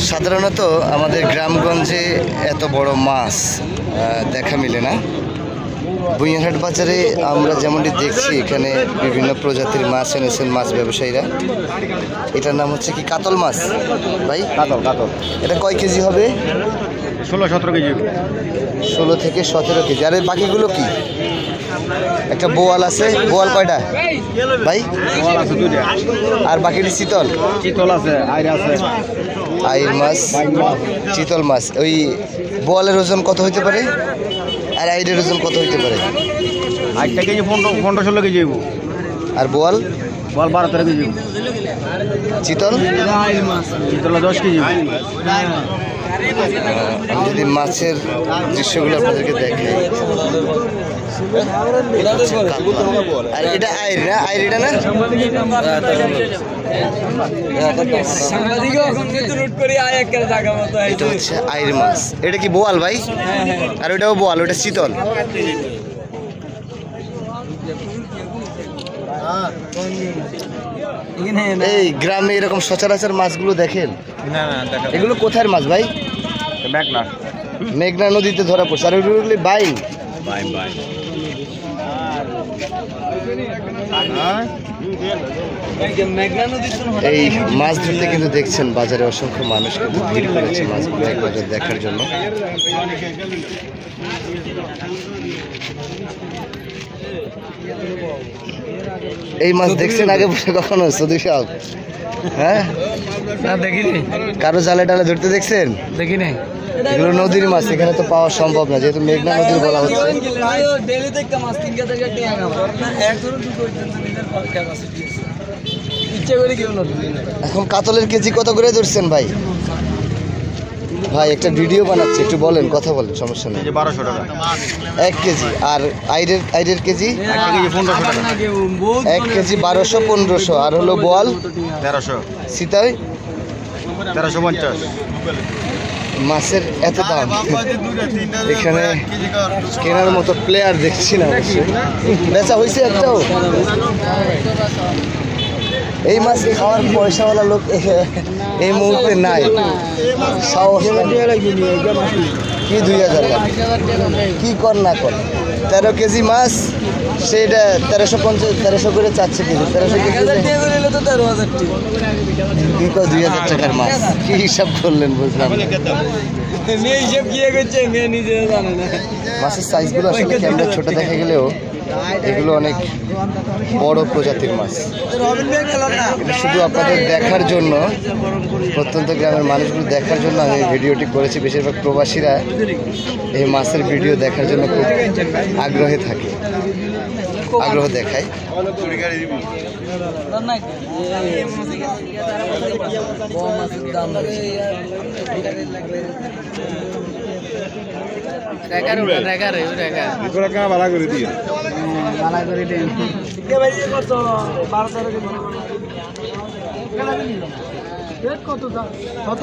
সাধারণত আমাদের গ্রামগঞ্জে এত বড় মাছ দেখা মিলে না। বুইয়ারহাট বাজারে আমরা যেমনটি দেখছি এখানে বিভিন্ন প্রজাতির মাছ এনেছেন মাছ ব্যবসায়ীরা। এটার নাম হচ্ছে কি কাতল মাছ ভাই? কাতল। এটা কয় কেজি হবে? 16-17 কেজি। 16 থেকে 17 কেজি। আর বাকিগুলো কি? একটা বোয়াল আছে। বোয়াল কয়টা ভাই? বোয়াল আছে 2টা। আর বাকিটি চিতল আছে, আইর আছে। আইর মাছ, চিতল মাছ। ওই বোয়ালের ওজন কত হইতে পারে আর আইরের ওজন কত হইতে পারে? 8 কেজি 15-16 কেজি। আর বোয়াল? বোয়াল 12-13 কেজি। চিতল? চিতল 10 কেজি। আমি যদি মাছের দৃশ্যগুলো আপনাদেরকে দেখাই। আর এটা আইর না? আইর এটা না? এটা হচ্ছে আইর মাছ। এটা কি বোয়াল ভাই? আর ওটাও বোয়াল, ওটা চিতল। এই গ্রামে এরকম সচরাচর মাছগুলো দেখেন? এগুলো কোথায় মাছ ভাই? মেঘনা নদীতে ধরা পড়ছে। আর ওগুলো বাইল। এই মাছ ধরতে কিন্তু দেখছেন বাজারে অসংখ্য মানুষ কিন্তু ভিড় করেছে মাছগুলো এক নজর দেখার জন্য। এই মাছ দেখছেন আগে কখনো সৌদি সাহেব? হ্যাঁ, দেখিনি। কারো জালে টালে ধরতে দেখছেন? দেখিনি। এগুলো নদীর মাছ, এখানে তো পাওয়া সম্ভব না যেহেতু মেঘনা নদী বলা হচ্ছে। এখন কাতলের কেজি কত করে ধরছেন ভাই? ভাই একটা ভিডিও বানাচ্ছে, একটু বলেন, কথা বলেন, সমস্যা নেই। 1200 টাকা 1 কেজি। আর আইরের কেজি? 1 কেজি 1500 টাকা। 1 কেজি 1200-1500। আর হলো বোয়াল 1300। সীতাই 1350। মাছের এত দাম, এখানে কেনার মতো প্লেয়ার দেখছি না। বেচা হয়েছে একটাও? এই মাছ খাওয়ার পয়সাওয়ালা লোক এই মুহূর্তে নাই। কি 2000 কি কর না কর? 13 কেজি মাছ, সেটা 1350 করে চাচ্ছে কেজি। 1300 কেজি 2000 টাকার মাছ। কি হিসাব করলেন বুঝলাম। মাছের সাইজগুলো আসলে ক্যামেরা ছোট দেখা গেলেও এগুলো অনেক বড় প্রজাতির মাছ। এটা শুধু আপনাদের দেখার জন্য, প্রত্যন্ত গ্রামের মানুষগুলো দেখার জন্য আমি ভিডিওটি করেছি। বেশিরভাগ প্রবাসীরা এই মাছের ভিডিও দেখার জন্য খুব আগ্রহে থাকে, আগ্রহ দেখায়। কত